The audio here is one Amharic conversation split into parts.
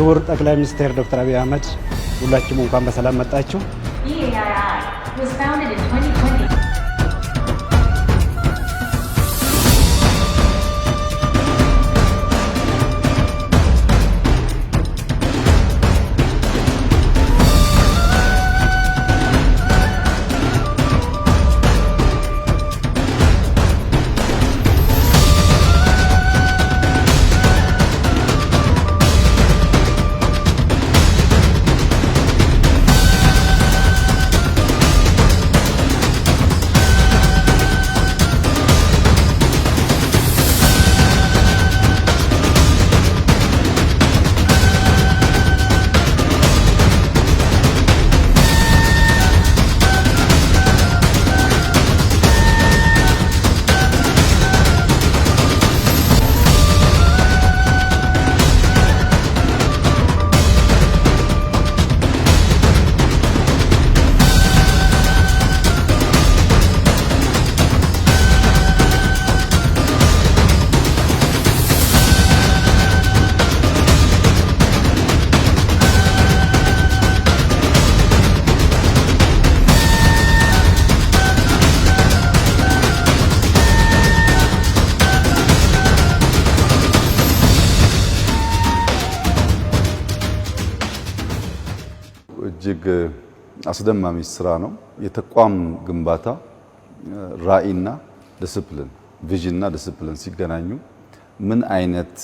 ክቡር ጠቅላይ ሚኒስትር ዶክተር አብይ አህመድ ሁላችሁም እንኳን በሰላም መጣችሁ። EAII was founded in 2020. እጅግ አስደማሚ ስራ ነው። የተቋም ግንባታ ራዕይና ዲሲፕሊን ቪዥንና ዲሲፕሊን ሲገናኙ ምን አይነት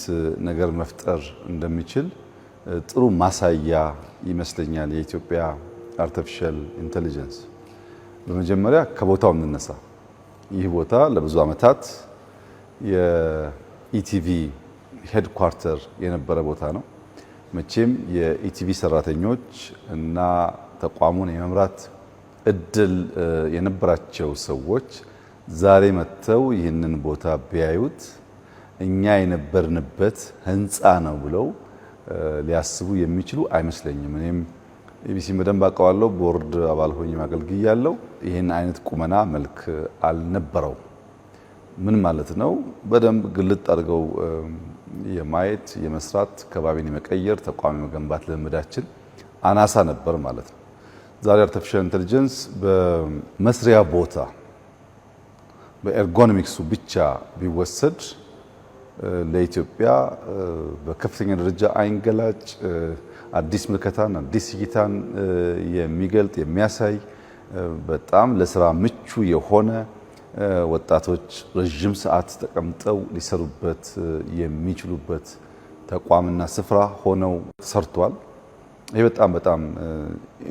ነገር መፍጠር እንደሚችል ጥሩ ማሳያ ይመስለኛል የኢትዮጵያ አርቲፊሻል ኢንተለጀንስ። በመጀመሪያ ከቦታው እንነሳ። ይህ ቦታ ለብዙ ዓመታት የኢቲቪ ሄድኳርተር የነበረ ቦታ ነው። መቼም የኢቲቪ ሰራተኞች እና ተቋሙን የመምራት እድል የነበራቸው ሰዎች ዛሬ መጥተው ይህንን ቦታ ቢያዩት እኛ የነበርንበት ህንፃ ነው ብለው ሊያስቡ የሚችሉ አይመስለኝም። እኔም ኢቢሲ በደንብ አውቀዋለሁ፣ ቦርድ አባል ሆኜ አገልግያለሁ። ይህን አይነት ቁመና መልክ አልነበረው። ምን ማለት ነው? በደንብ ግልጥ አድርገው የማየት የመስራት ከባቢን የመቀየር ተቋም የመገንባት ልምዳችን አናሳ ነበር ማለት ነው። ዛሬ አርቲፊሻል ኢንተለጀንስ በመስሪያ ቦታ በኤርጎኖሚክሱ ብቻ ቢወሰድ ለኢትዮጵያ በከፍተኛ ደረጃ አይንገላጭ አዲስ ምልከታን አዲስ እይታን የሚገልጥ የሚያሳይ በጣም ለስራ ምቹ የሆነ ወጣቶች ረጅም ሰዓት ተቀምጠው ሊሰሩበት የሚችሉበት ተቋምና ስፍራ ሆነው ተሰርቷል። ይሄ በጣም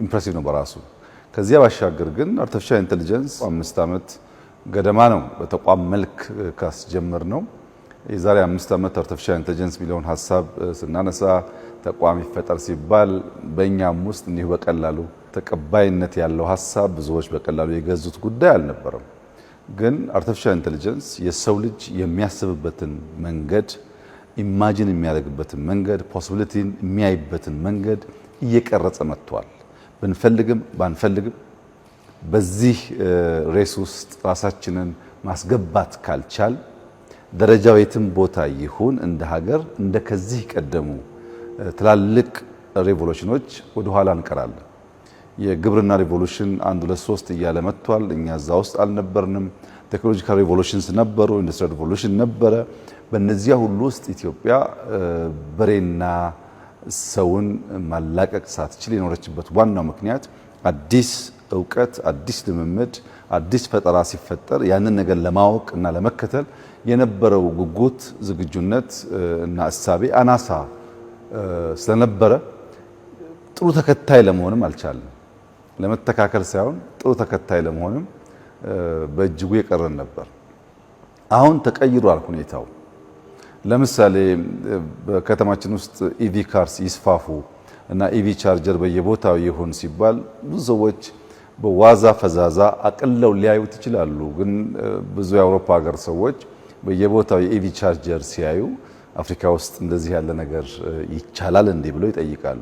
ኢምፕሬሲቭ ነው በራሱ። ከዚያ ባሻገር ግን አርቲፊሻል ኢንተለጀንስ 5 ዓመት ገደማ ነው በተቋም መልክ ካስጀመር ነው። የዛሬ 5 ዓመት አርቲፊሻል ኢንተለጀንስ ሚሊዮን ሐሳብ ስናነሳ ተቋም ይፈጠር ሲባል በእኛም ውስጥ እንዲሁ በቀላሉ ተቀባይነት ያለው ሐሳብ ብዙዎች በቀላሉ የገዙት ጉዳይ አልነበረም። ግን አርቲፊሻል ኢንተለጀንስ የሰው ልጅ የሚያስብበትን መንገድ ኢማጂን የሚያደርግበትን መንገድ ፖሲቢሊቲን የሚያይበትን መንገድ እየቀረጸ መጥቷል። ብንፈልግም ባንፈልግም በዚህ ሬስ ውስጥ ራሳችንን ማስገባት ካልቻል ደረጃው የትም ቦታ ይሁን እንደ ሀገር እንደ ከዚህ ቀደሙ ትላልቅ ሬቮሉሽኖች ወደ ኋላ እንቀራለን። የግብርና ሪቮሉሽን 1 2 3 እያለ መጥቷል። እኛ እዛ ውስጥ አልነበርንም። ቴክኖሎጂካል ሪቮሉሽንስ ነበሩ፣ ኢንዱስትሪያል ሪቮሉሽን ነበረ። በእነዚያ ሁሉ ውስጥ ኢትዮጵያ በሬና ሰውን ማላቀቅ ሳትችል የኖረችበት ዋናው ምክንያት አዲስ እውቀት፣ አዲስ ልምምድ፣ አዲስ ፈጠራ ሲፈጠር ያንን ነገር ለማወቅ እና ለመከተል የነበረው ጉጉት፣ ዝግጁነት እና እሳቤ አናሳ ስለነበረ ጥሩ ተከታይ ለመሆንም አልቻለም። ለመተካከል ሳይሆን ጥሩ ተከታይ ለመሆንም በእጅጉ የቀረን ነበር። አሁን ተቀይሯል ሁኔታው። ለምሳሌ በከተማችን ውስጥ ኢቪ ካርስ ይስፋፉ እና ኢቪ ቻርጀር በየቦታው ይሁን ሲባል ብዙ ሰዎች በዋዛ ፈዛዛ አቅለው ሊያዩት ይችላሉ። ግን ብዙ የአውሮፓ ሀገር ሰዎች በየቦታው የኢቪ ቻርጀር ሲያዩ አፍሪካ ውስጥ እንደዚህ ያለ ነገር ይቻላል እንዴ ብለው ይጠይቃሉ።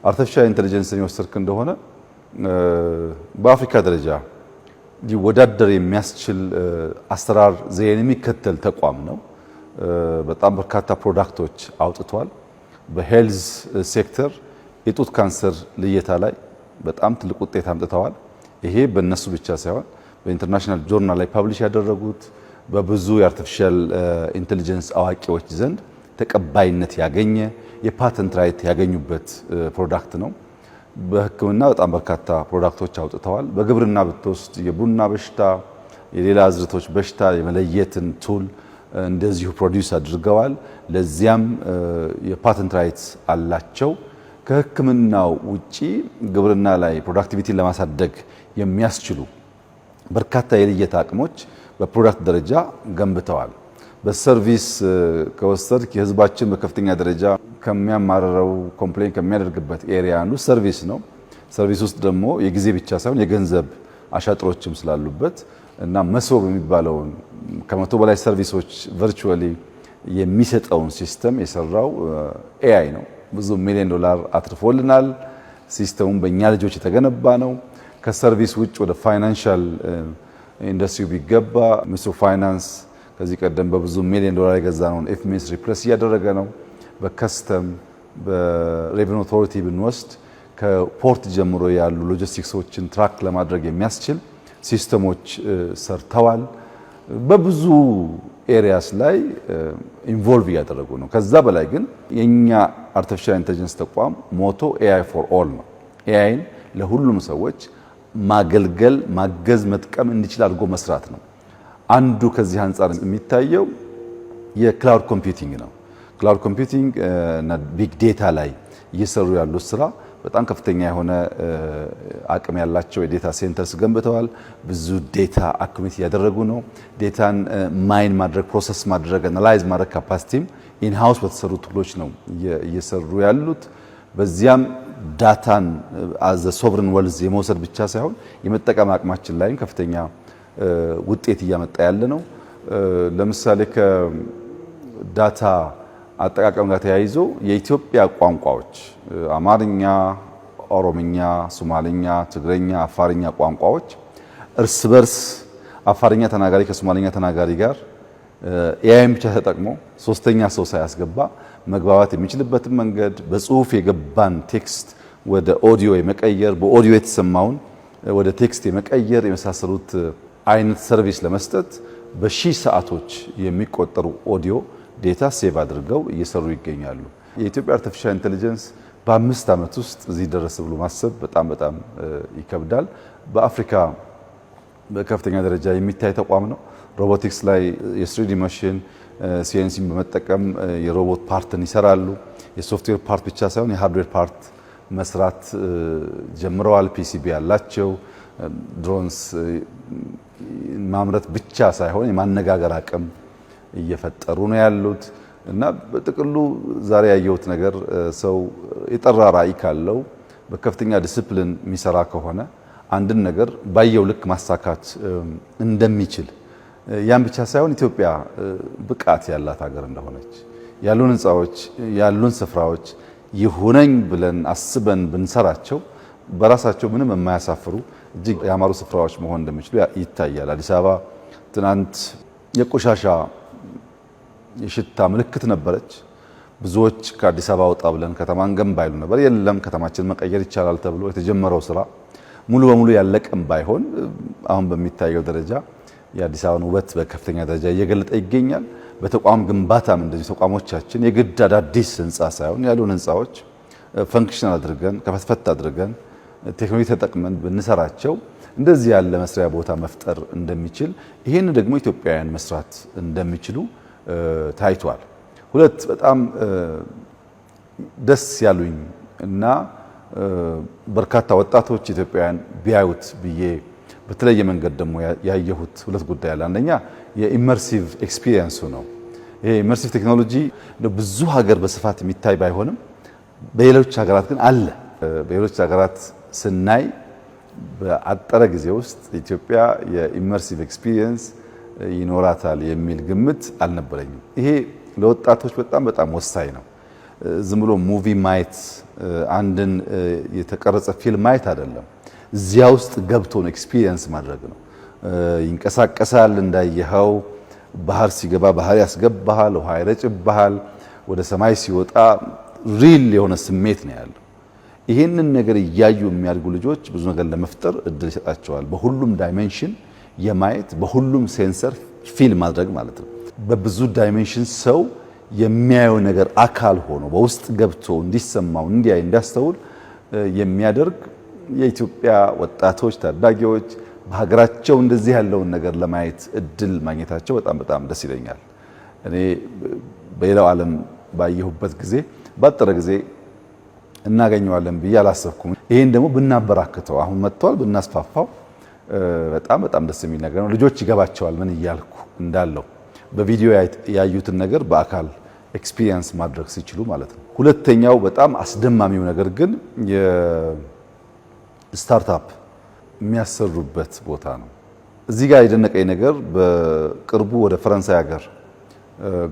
አርቲፊሻል ኢንተለጀንስን የወሰድክ እንደሆነ በአፍሪካ ደረጃ ሊወዳደር የሚያስችል አሰራር ዘይቤን የሚከተል ተቋም ነው። በጣም በርካታ ፕሮዳክቶች አውጥቷል። በሄልዝ ሴክተር የጡት ካንሰር ልየታ ላይ በጣም ትልቅ ውጤት አምጥተዋል። ይሄ በእነሱ ብቻ ሳይሆን በኢንተርናሽናል ጆርናል ላይ ፐብሊሽ ያደረጉት በብዙ የአርቲፊሻል ኢንተለጀንስ አዋቂዎች ዘንድ ተቀባይነት ያገኘ የፓተንት ራይት ያገኙበት ፕሮዳክት ነው። በሕክምና በጣም በርካታ ፕሮዳክቶች አውጥተዋል። በግብርና ብትወስድ የቡና በሽታ፣ የሌላ አዝርቶች በሽታ የመለየትን ቱል እንደዚሁ ፕሮዲውስ አድርገዋል። ለዚያም የፓተንት ራይት አላቸው። ከሕክምናው ውጪ ግብርና ላይ ፕሮዳክቲቪቲን ለማሳደግ የሚያስችሉ በርካታ የልየታ አቅሞች በፕሮዳክት ደረጃ ገንብተዋል። በሰርቪስ ከወሰድክ የህዝባችን በከፍተኛ ደረጃ ከሚያማረረው ኮምፕሌን ከሚያደርግበት ኤሪያ አንዱ ሰርቪስ ነው። ሰርቪስ ውስጥ ደግሞ የጊዜ ብቻ ሳይሆን የገንዘብ አሻጥሮችም ስላሉበት እና መሶብ የሚባለውን ከመቶ በላይ ሰርቪሶች ቨርቹዋሊ የሚሰጠውን ሲስተም የሰራው ኤአይ ነው። ብዙ ሚሊዮን ዶላር አትርፎልናል። ሲስተሙም በእኛ ልጆች የተገነባ ነው። ከሰርቪስ ውጭ ወደ ፋይናንሻል ኢንዱስትሪ ቢገባ ሚኒስትሩ ፋይናንስ ከዚህ ቀደም በብዙ ሚሊዮን ዶላር የገዛነውን ኤፍኤምኤስ ሪፕሌስ እያደረገ ነው። በከስተም በሬቨኒው ኦቶሪቲ ብንወስድ ከፖርት ጀምሮ ያሉ ሎጂስቲክሶችን ትራክ ለማድረግ የሚያስችል ሲስተሞች ሰርተዋል። በብዙ ኤሪያስ ላይ ኢንቮልቭ እያደረጉ ነው። ከዛ በላይ ግን የኛ አርቲፊሻል ኢንተለጀንስ ተቋም ሞቶ ኤአይ ፎር ኦል ነው። ኤአይን ለሁሉም ሰዎች ማገልገል፣ ማገዝ፣ መጥቀም እንዲችል አድርጎ መስራት ነው። አንዱ ከዚህ አንጻር የሚታየው የክላውድ ኮምፒውቲንግ ነው። ክላውድ ኮምፒውቲንግ እና ቢግ ዴታ ላይ እየሰሩ ያሉት ስራ በጣም ከፍተኛ የሆነ አቅም ያላቸው የዴታ ሴንተርስ ገንብተዋል። ብዙ ዴታ አኩሙሌት እያደረጉ ነው። ዴታን ማይን ማድረግ፣ ፕሮሰስ ማድረግ፣ አናላይዝ ማድረግ ካፓሲቲም ኢንሃውስ በተሰሩ ቱሎች ነው እየሰሩ ያሉት። በዚያም ዳታን አዘ ሶቨረን ወልዝ የመውሰድ ብቻ ሳይሆን የመጠቀም አቅማችን ላይም ከፍተኛ ውጤት እያመጣ ያለ ነው። ለምሳሌ ከዳታ አጠቃቀም ጋር ተያይዞ የኢትዮጵያ ቋንቋዎች አማርኛ፣ ኦሮምኛ፣ ሶማሊኛ፣ ትግረኛ፣ አፋርኛ ቋንቋዎች እርስ በርስ አፋርኛ ተናጋሪ ከሶማሊኛ ተናጋሪ ጋር ኤአይን ብቻ ተጠቅሞ ሶስተኛ ሰው ሳያስገባ መግባባት የሚችልበትን መንገድ በጽሁፍ የገባን ቴክስት ወደ ኦዲዮ የመቀየር በኦዲዮ የተሰማውን ወደ ቴክስት የመቀየር የመሳሰሉት አይነት ሰርቪስ ለመስጠት በሺህ ሰዓቶች የሚቆጠሩ ኦዲዮ ዴታ ሴቭ አድርገው እየሰሩ ይገኛሉ። የኢትዮጵያ አርቲፊሻል ኢንተለጀንስ በ5 ዓመት ውስጥ እዚህ ደረስ ብሎ ማሰብ በጣም ይከብዳል። በአፍሪካ በከፍተኛ ደረጃ የሚታይ ተቋም ነው። ሮቦቲክስ ላይ የስሪዲ ማሽን ሲኤንሲን በመጠቀም የሮቦት ፓርትን ይሰራሉ። የሶፍትዌር ፓርት ብቻ ሳይሆን የሃርድዌር ፓርት መስራት ጀምረዋል። ፒሲቢ ያላቸው ድሮንስ ማምረት ብቻ ሳይሆን የማነጋገር አቅም እየፈጠሩ ነው ያሉት እና በጥቅሉ ዛሬ ያየሁት ነገር ሰው የጠራ ራዕይ ካለው በከፍተኛ ዲሲፕሊን የሚሰራ ከሆነ አንድን ነገር ባየው ልክ ማሳካት እንደሚችል ያን ብቻ ሳይሆን ኢትዮጵያ ብቃት ያላት ሀገር እንደሆነች ያሉን ህንፃዎች ያሉን ስፍራዎች ይሁነኝ ብለን አስበን ብንሰራቸው በራሳቸው ምንም የማያሳፍሩ እጅግ ያማሩ ስፍራዎች መሆን እንደሚችሉ ይታያል። አዲስ አበባ ትናንት የቆሻሻ የሽታ ምልክት ነበረች። ብዙዎች ከአዲስ አበባ ወጣ ብለን ከተማን ገንባ ይሉ ነበር። የለም ከተማችን መቀየር ይቻላል ተብሎ የተጀመረው ስራ ሙሉ በሙሉ ያለቀም ባይሆን አሁን በሚታየው ደረጃ የአዲስ አበባን ውበት በከፍተኛ ደረጃ እየገለጠ ይገኛል። በተቋም ግንባታም እንደዚህ ተቋሞቻችን የግድ አዳዲስ ህንፃ ሳይሆን ያሉን ህንፃዎች ፈንክሽናል አድርገን ከፈትፈት አድርገን ቴክኖሎጂ ተጠቅመን ብንሰራቸው እንደዚህ ያለ መስሪያ ቦታ መፍጠር እንደሚችል ይሄን ደግሞ ኢትዮጵያውያን መስራት እንደሚችሉ ታይቷል። ሁለት በጣም ደስ ያሉኝ እና በርካታ ወጣቶች ኢትዮጵያውያን ቢያዩት ብዬ በተለየ መንገድ ደግሞ ያየሁት ሁለት ጉዳይ አለ። አንደኛ የኢመርሲቭ ኤክስፒሪየንሱ ነው። ይሄ ኢመርሲቭ ቴክኖሎጂ ብዙ ሀገር በስፋት የሚታይ ባይሆንም በሌሎች ሀገራት ግን አለ። በሌሎች ሀገራት ስናይ በአጠረ ጊዜ ውስጥ ኢትዮጵያ የኢመርሲቭ ኤክስፒሪየንስ ይኖራታል የሚል ግምት አልነበረኝም። ይሄ ለወጣቶች በጣም ወሳኝ ነው። ዝም ብሎ ሙቪ ማየት አንድን የተቀረጸ ፊልም ማየት አይደለም። እዚያ ውስጥ ገብቶ ነው ኤክስፒሪየንስ ማድረግ ነው። ይንቀሳቀሳል፣ እንዳየኸው ባህር ሲገባ ባህር ያስገባሃል፣ ውሃ ይረጭብሃል፣ ወደ ሰማይ ሲወጣ ሪል የሆነ ስሜት ነው ያለው። ይሄንን ነገር እያዩ የሚያድጉ ልጆች ብዙ ነገር ለመፍጠር እድል ይሰጣቸዋል። በሁሉም ዳይሜንሽን የማየት በሁሉም ሴንሰር ፊል ማድረግ ማለት ነው። በብዙ ዳይሜንሽን ሰው የሚያየው ነገር አካል ሆኖ በውስጥ ገብቶ እንዲሰማው እንዲያይ እንዲያስተውል የሚያደርግ የኢትዮጵያ ወጣቶች ታዳጊዎች በሀገራቸው እንደዚህ ያለውን ነገር ለማየት እድል ማግኘታቸው በጣም ደስ ይለኛል። እኔ በሌላው ዓለም ባየሁበት ጊዜ ባጠረ ጊዜ እናገኘዋለን ብዬ አላሰብኩም። ይሄን ደግሞ ብናበራክተው አሁን መጥቷል ብናስፋፋው በጣም ደስ የሚል ነገር ነው። ልጆች ይገባቸዋል ምን እያልኩ እንዳለው በቪዲዮ ያዩትን ነገር በአካል ኤክስፒሪየንስ ማድረግ ሲችሉ ማለት ነው። ሁለተኛው በጣም አስደማሚው ነገር ግን የስታርታፕ የሚያሰሩበት ቦታ ነው። እዚህ ጋር የደነቀኝ ነገር በቅርቡ ወደ ፈረንሳይ ሀገር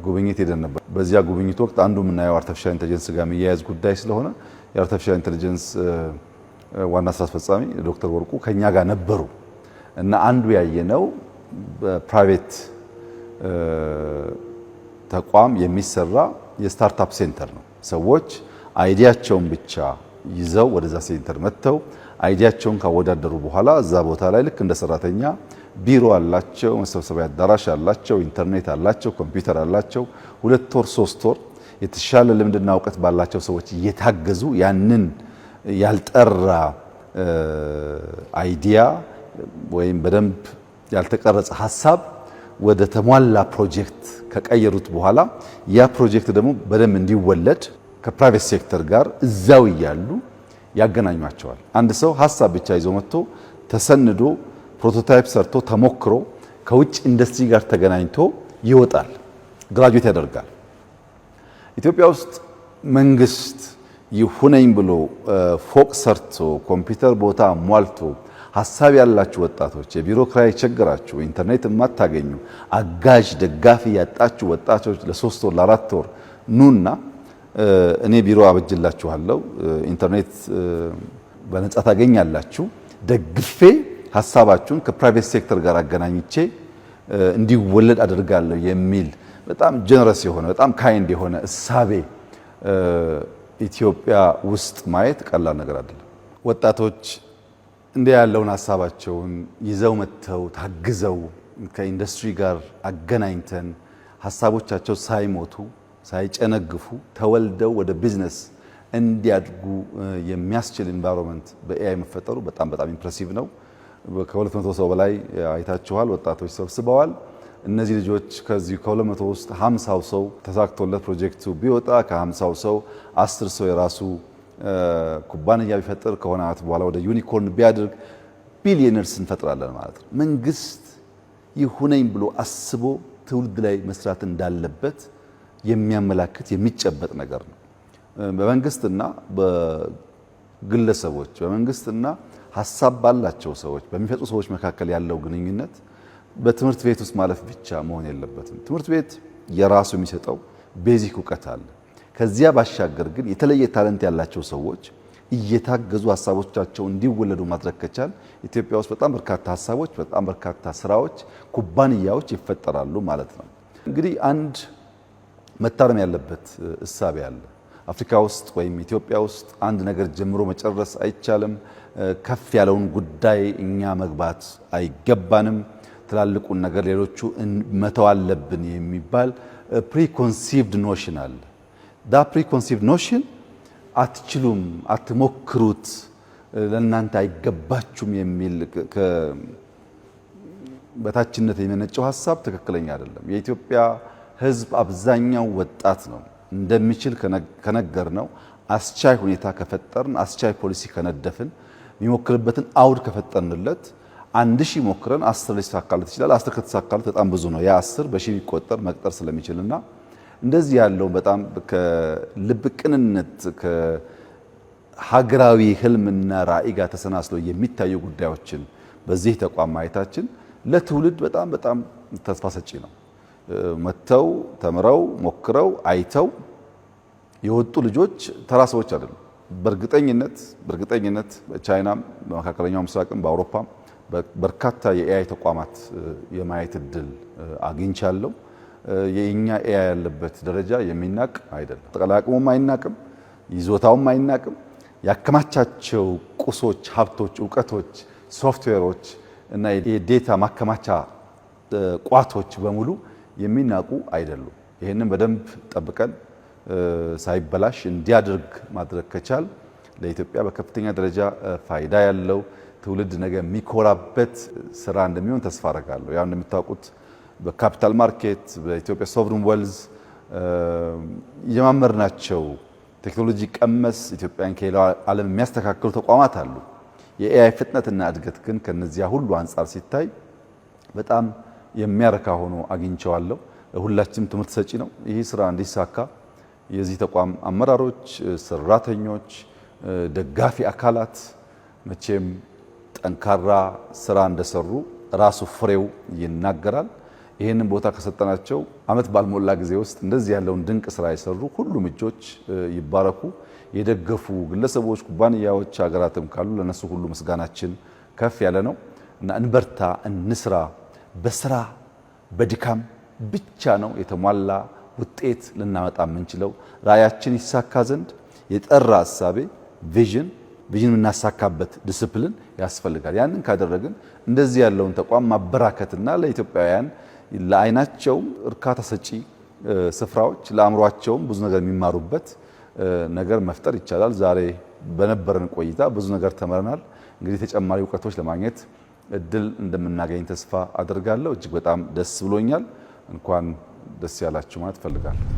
ጉብኝት ሄደን ነበር። በዚያ ጉብኝት ወቅት አንዱ የምናየው አርቲፊሻል ኢንተለጀንስ ጋር የሚያያዝ ጉዳይ ስለሆነ የአርቲፊሻል ኢንተለጀንስ ዋና ስራ አስፈጻሚ ዶክተር ወርቁ ከኛ ጋር ነበሩ እና አንዱ ያየነው በፕራይቬት ተቋም የሚሰራ የስታርታፕ ሴንተር ነው። ሰዎች አይዲያቸውን ብቻ ይዘው ወደዛ ሴንተር መጥተው አይዲያቸውን ካወዳደሩ በኋላ እዛ ቦታ ላይ ልክ እንደ ሰራተኛ ቢሮ አላቸው፣ መሰብሰቢያ አዳራሽ አላቸው፣ ኢንተርኔት አላቸው፣ ኮምፒውተር አላቸው። 2 ወር 3 ወር የተሻለ ልምድና እውቀት ባላቸው ሰዎች እየታገዙ ያንን ያልጠራ አይዲያ ወይም በደንብ ያልተቀረጸ ሀሳብ ወደ ተሟላ ፕሮጀክት ከቀየሩት በኋላ ያ ፕሮጀክት ደግሞ በደንብ እንዲወለድ ከፕራይቬት ሴክተር ጋር እዛው እያሉ ያገናኟቸዋል። አንድ ሰው ሀሳብ ብቻ ይዞ መጥቶ ተሰንዶ ፕሮቶታይፕ ሰርቶ ተሞክሮ ከውጭ ኢንዱስትሪ ጋር ተገናኝቶ ይወጣል፣ ግራጁዌት ያደርጋል። ኢትዮጵያ ውስጥ መንግስት ይሁነኝ ብሎ ፎቅ ሰርቶ ኮምፒውተር ቦታ ሟልቶ ሀሳብ ያላችሁ ወጣቶች፣ የቢሮ ክራይ ቸግራችሁ፣ ኢንተርኔት የማታገኙ አጋዥ ደጋፊ ያጣችሁ ወጣቶች ለ3 ወር ለ4 ወር ኑና እኔ ቢሮ አበጅላችኋለሁ፣ ኢንተርኔት በነጻ ታገኛላችሁ፣ ደግፌ ሀሳባችሁን ከፕራይቬት ሴክተር ጋር አገናኝቼ እንዲወለድ አደርጋለሁ የሚል በጣም ጀነረስ የሆነ በጣም ካይንድ የሆነ እሳቤ ኢትዮጵያ ውስጥ ማየት ቀላል ነገር አይደለም። ወጣቶች እንዲህ ያለውን ሀሳባቸውን ይዘው መጥተው ታግዘው ከኢንዱስትሪ ጋር አገናኝተን ሀሳቦቻቸው ሳይሞቱ ሳይጨነግፉ ተወልደው ወደ ቢዝነስ እንዲያድጉ የሚያስችል ኢንቫይሮንመንት በኤአይ መፈጠሩ በጣም ኢምፕሬሲቭ ነው። ከ200 ሰው በላይ አይታችኋል፣ ወጣቶች ሰብስበዋል። እነዚህ ልጆች ከዚህ ከ200 ውስጥ 50 ሰው ተሳክቶለት ፕሮጀክቱ ቢወጣ ከ50 ሰው 10 ሰው የራሱ ኩባንያ ቢፈጥር ከሆነ ዓመት በኋላ ወደ ዩኒኮርን ቢያድርግ ቢሊየነርስ እንፈጥራለን ማለት ነው። መንግስት ይሁነኝ ብሎ አስቦ ትውልድ ላይ መስራት እንዳለበት የሚያመላክት የሚጨበጥ ነገር ነው። በመንግስትና በግለሰቦች በመንግስትና ሀሳብ ባላቸው ሰዎች በሚፈጥሩ ሰዎች መካከል ያለው ግንኙነት በትምህርት ቤት ውስጥ ማለፍ ብቻ መሆን የለበትም። ትምህርት ቤት የራሱ የሚሰጠው ቤዚክ እውቀት አለ። ከዚያ ባሻገር ግን የተለየ ታለንት ያላቸው ሰዎች እየታገዙ ሀሳቦቻቸው እንዲወለዱ ማድረግ ከቻል ኢትዮጵያ ውስጥ በጣም በርካታ ሀሳቦች፣ በጣም በርካታ ስራዎች፣ ኩባንያዎች ይፈጠራሉ ማለት ነው። እንግዲህ አንድ መታረም ያለበት እሳቤ አለ። አፍሪካ ውስጥ ወይም ኢትዮጵያ ውስጥ አንድ ነገር ጀምሮ መጨረስ አይቻልም። ከፍ ያለውን ጉዳይ እኛ መግባት አይገባንም። ትላልቁን ነገር ሌሎቹ መተው አለብን የሚባል ፕሪኮንሲቭድ ኖሽን አለ። ዳ ፕሪኮንሲቭድ ኖሽን አትችሉም፣ አትሞክሩት፣ ለእናንተ አይገባችሁም የሚል በታችነት የመነጨው ሀሳብ ትክክለኛ አይደለም። የኢትዮጵያ ሕዝብ አብዛኛው ወጣት ነው። እንደሚችል ከነገር ነው አስቻይ ሁኔታ ከፈጠርን አስቻይ ፖሊሲ ከነደፍን የሚሞክርበትን አውድ ከፈጠርንለት 1000 ሞክረን 10 ሊሳካለት ይችላል። 10 ከተሳካለት በጣም ብዙ ነው። ያ 10 በሺህ ቢቆጠር መቅጠር ስለሚችልና እንደዚህ ያለው በጣም ከልብ ቅንነት ከሀገራዊ ህልምና ራዕይ ጋር ተሰናስለው የሚታዩ ጉዳዮችን በዚህ ተቋም ማየታችን ለትውልድ በጣም ተስፋ ሰጪ ነው። መተው ተምረው ሞክረው አይተው የወጡ ልጆች ተራ ሰዎች አይደሉም። በእርግጠኝነት በቻይናም በመካከለኛው ምስራቅም በአውሮፓም በርካታ የኤአይ ተቋማት የማየት እድል አግኝቻለሁ። የኛ ኤአይ ያለበት ደረጃ የሚናቅ አይደለም። ጠቅላላ አቅሙም አይናቅም። ይዞታውም አይናቅም። ያከማቻቸው ቁሶች፣ ሀብቶች፣ እውቀቶች፣ ሶፍትዌሮች እና የዴታ ማከማቻ ቋቶች በሙሉ የሚናቁ አይደሉም። ይህንን በደንብ ጠብቀን ሳይበላሽ እንዲያደርግ ማድረግ ከቻል ለኢትዮጵያ በከፍተኛ ደረጃ ፋይዳ ያለው ትውልድ ነገ የሚኮራበት ስራ እንደሚሆን ተስፋ አደርጋለሁ። ያው እንደምታውቁት በካፒታል ማርኬት በኢትዮጵያ ሶቨሪን ዌልዝ የማመርናቸው ቴክኖሎጂ ቀመስ ኢትዮጵያን ከሌላው ዓለም የሚያስተካክሉ ተቋማት አሉ። የኤአይ ፍጥነትና እድገት ግን ከነዚያ ሁሉ አንጻር ሲታይ በጣም የሚያረካ ሆኖ አግኝቼዋለሁ። ሁላችንም ትምህርት ሰጪ ነው። ይህ ስራ እንዲሳካ የዚህ ተቋም አመራሮች፣ ሰራተኞች፣ ደጋፊ አካላት መቼም ጠንካራ ስራ እንደሰሩ ራሱ ፍሬው ይናገራል። ይህንን ቦታ ከሰጠናቸው ዓመት ባልሞላ ጊዜ ውስጥ እንደዚህ ያለውን ድንቅ ስራ የሰሩ ሁሉም እጆች ይባረኩ። የደገፉ ግለሰቦች፣ ኩባንያዎች፣ ሀገራትም ካሉ ለነሱ ሁሉ ምስጋናችን ከፍ ያለ ነው እና እንበርታ፣ እንስራ። በስራ በድካም ብቻ ነው የተሟላ ውጤት ልናመጣ የምንችለው። ራዕያችን ይሳካ ዘንድ የጠራ ሐሳቤ ቪዥን የምናሳካበት ዲስፕሊን ያስፈልጋል። ያንን ካደረግን እንደዚህ ያለውን ተቋም ማበራከትና ለኢትዮጵያውያን ለዓይናቸውም እርካታ ሰጪ ስፍራዎች ለአእምሯቸውም ብዙ ነገር የሚማሩበት ነገር መፍጠር ይቻላል። ዛሬ በነበረን ቆይታ ብዙ ነገር ተመረናል። እንግዲህ ተጨማሪ እውቀቶች ለማግኘት እድል እንደምናገኝ ተስፋ አደርጋለሁ። እጅግ በጣም ደስ ብሎኛል። እንኳን ደስ ያላችሁ ማለት እፈልጋለሁ።